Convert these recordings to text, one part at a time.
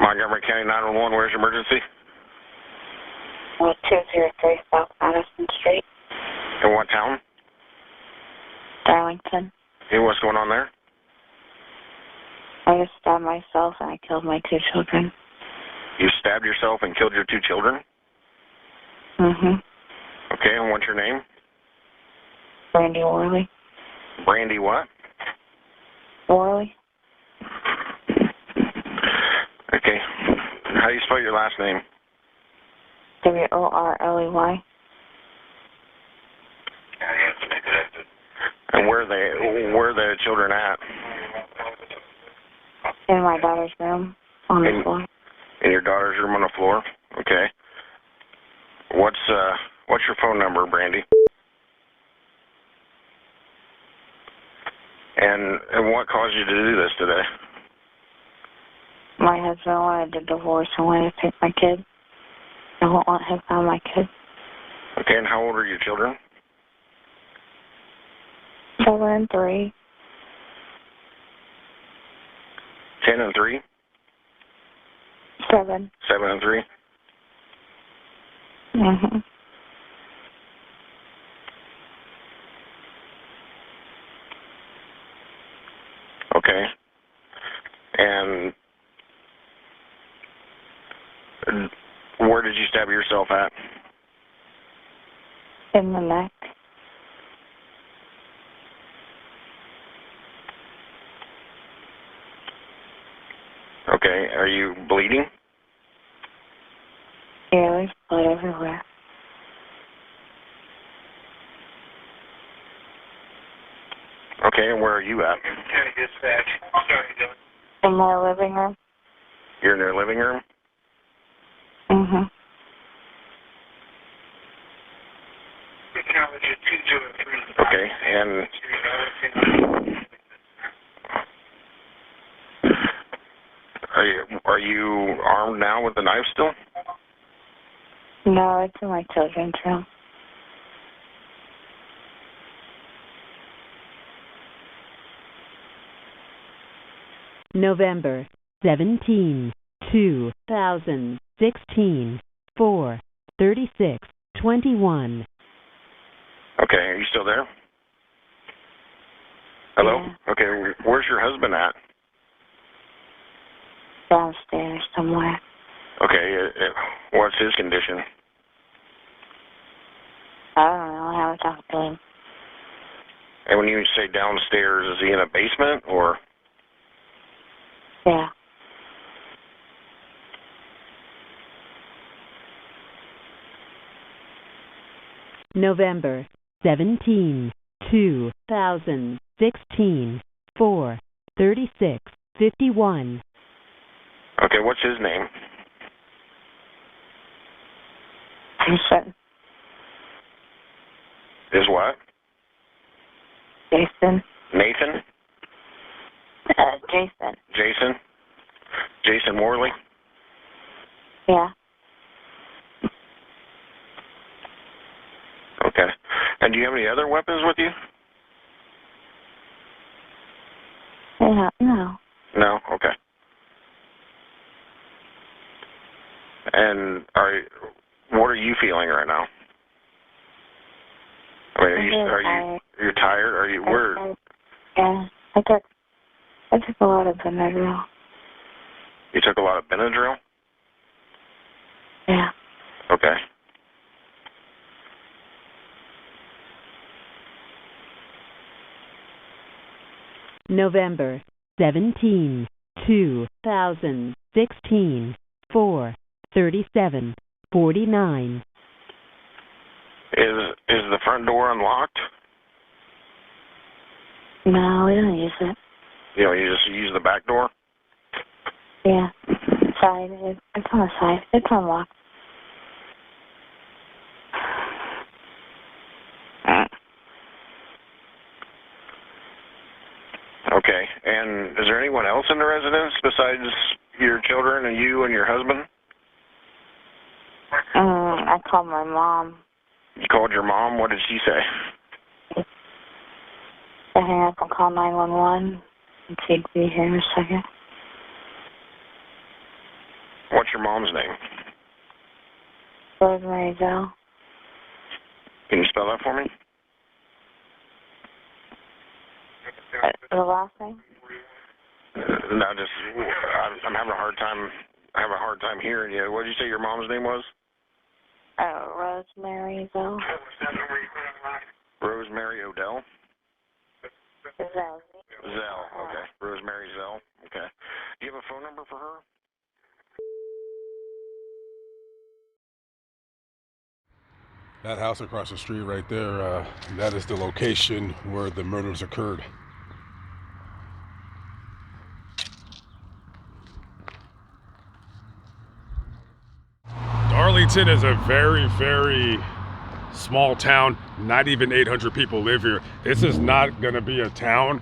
Montgomery County 911, where's your emergency? 203 South Madison Street. In what town? Darlington. Hey, what's going on there? I just stabbed myself and I killed my 2 children. You stabbed yourself and killed your 2 children? Mm-hmm. Okay, and what's your name? Brandy Worley. Brandy what? Worley. Okay. How do you spell your last name? Worley. And where are the children at? In my daughter's room on the floor. In your daughter's room on the floor? Okay. What's your phone number, Brandy? And what caused you to do this today? My husband wanted a divorce and wanted to take my kid. I won't let him find my kid. Okay, and how old are your children? 7 and 3. 10 and 3? 7. 7 and 3? Mm-hmm. Okay. And where did you stab yourself at? In the neck. Okay. Are you bleeding? Yeah, there's blood everywhere. Okay, and where are you at? In my living room. You're in your living room? Mm-hmm. Okay, and are you armed now with the knife still? No, it's in my children's room. November 17, 2016, 4:36:21. Okay, are you still there? Hello? Yeah. Okay, where's your husband at? Downstairs somewhere. Okay, what's his condition? I don't know. I haven't talked to him. And when you say downstairs, is he in a basement or? Yeah. November 17, 2016, 4:36:51. Okay, what's his name? Jason. Is what? Jason. Nathan? Jason. Jason? Jason Worley? Yeah. Okay. And do you have any other weapons with you? Yeah. No. No? Okay. And what are you feeling right now? I mean, you're tired? Are you where? Yeah. I took a lot of Benadryl. You took a lot of Benadryl? Yeah. Okay. November 17, 2016, 4:37:49. Is the front door unlocked? No, we don't use it. You just use the back door? Yeah. Side. It's on the side. It's unlocked. Okay. And is there anyone else in the residence besides your children and you and your husband? I called my mom. You called your mom? What did she say? I hang up and call 911 and she'd be here in a second. What's your mom's name? Rosemary Zell. Can you spell that for me? The last name? No, just I'm having a hard time. I have a hard time hearing you. What did you say your mom's name was? Rosemary Zell. Rosemary Odell? Zell. Zell, okay. Rosemary Zell, okay. Do you have a phone number for her? That house across the street right there, that is the location where the murders occurred. Darlington is a very, very small town. Not even 800 people live here. This is not going to be a town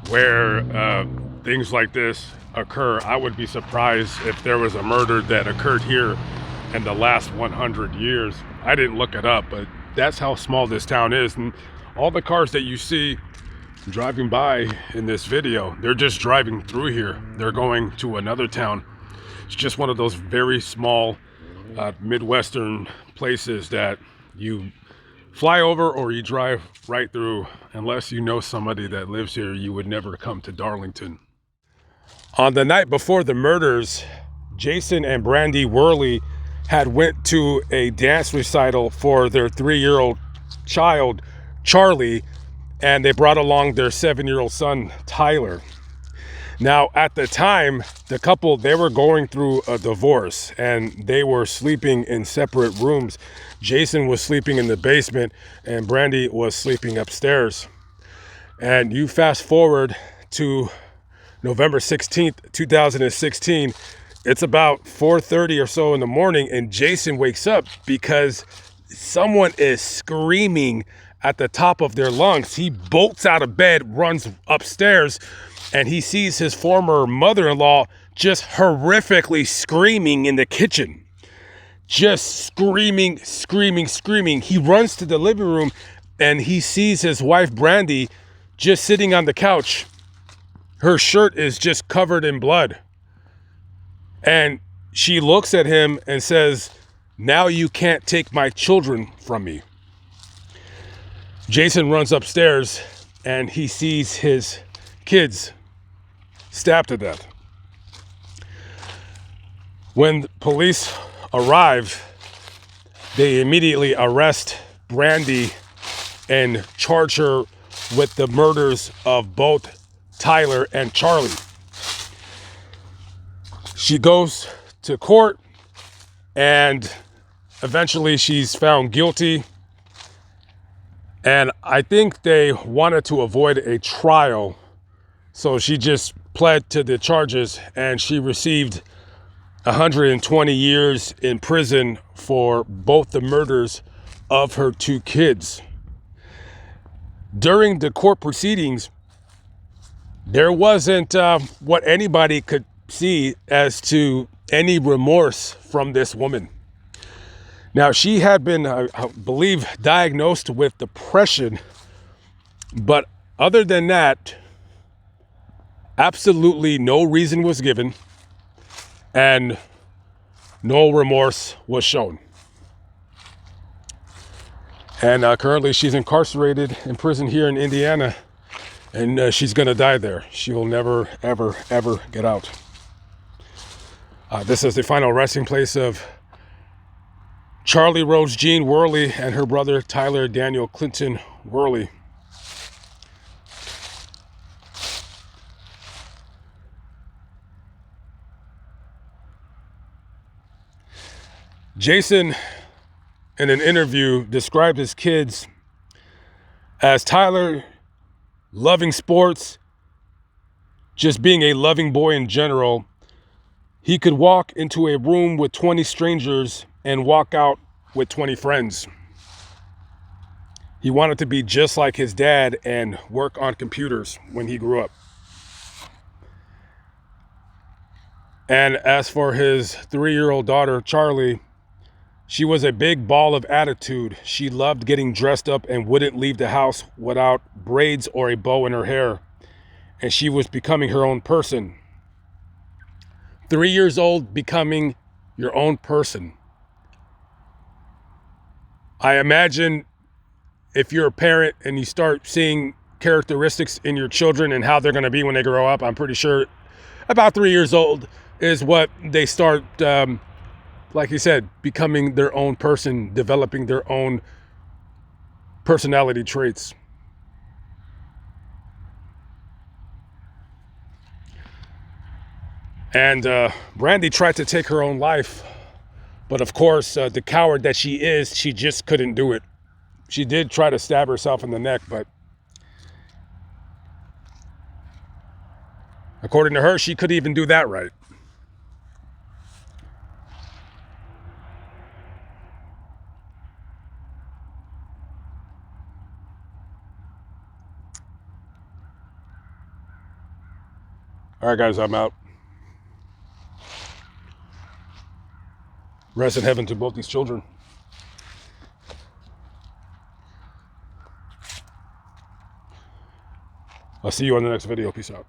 where things like this occur. I would be surprised if there was a murder that occurred here in the last 100 years. I didn't look it up, but that's how small this town is. And all the cars that you see driving by in this video, they're just driving through here. They're going to another town. It's just one of those very small Midwestern places that you fly over or you drive right through. Unless you know somebody that lives here, you would never come to Darlington. On the night before the murders, Jason and Brandy Worley had went to a dance recital for their 3-year-old child, Charlie, and they brought along their 7-year-old son, Tyler. Now, at the time, the couple, they were going through a divorce and they were sleeping in separate rooms. Jason was sleeping in the basement and Brandy was sleeping upstairs. And you fast forward to November 16th, 2016, it's about 4:30 or so in the morning, and Jason wakes up because someone is screaming at the top of their lungs. He bolts out of bed, runs upstairs, and he sees his former mother-in-law just horrifically screaming in the kitchen. Just screaming, screaming, screaming. He runs to the living room and he sees his wife, Brandy, just sitting on the couch. Her shirt is just covered in blood. And she looks at him and says, "Now you can't take my children from me." Jason runs upstairs and he sees his kids stabbed to death. When police arrive, they immediately arrest Brandy and charge her with the murders of both Tyler and Charlie. She goes to court and eventually she's found guilty. And I think they wanted to avoid a trial, so she just pled to the charges and she received 120 years in prison for both the murders of her 2 kids. During the court proceedings, there wasn't what anybody could see as to any remorse from this woman. Now, she had been, I believe, diagnosed with depression, but other than that, absolutely no reason was given and no remorse was shown. And currently she's incarcerated in prison here in Indiana, and she's gonna die there. She will never, ever, ever get out. This is the final resting place of Charlie Rose Jean Worley and her brother Tyler Daniel Clinton Worley. Jason, in an interview, described his kids as Tyler loving sports, just being a loving boy in general. He could walk into a room with 20 strangers and walk out with 20 friends. He wanted to be just like his dad and work on computers when he grew up. And as for his 3-year-old daughter, Charlie, she was a big ball of attitude. She loved getting dressed up and wouldn't leave the house without braids or a bow in her hair. And she was becoming her own person. 3 years old, becoming your own person. I imagine if you're a parent and you start seeing characteristics in your children and how they're going to be when they grow up, I'm pretty sure about 3 years old is what they start, like you said, becoming their own person, developing their own personality traits. And Brandy tried to take her own life. But of course, the coward that she is, she just couldn't do it. She did try to stab herself in the neck, but according to her, she could even do that right. All right, guys, I'm out. Rest in heaven to both these children. I'll see you on the next video. Peace out.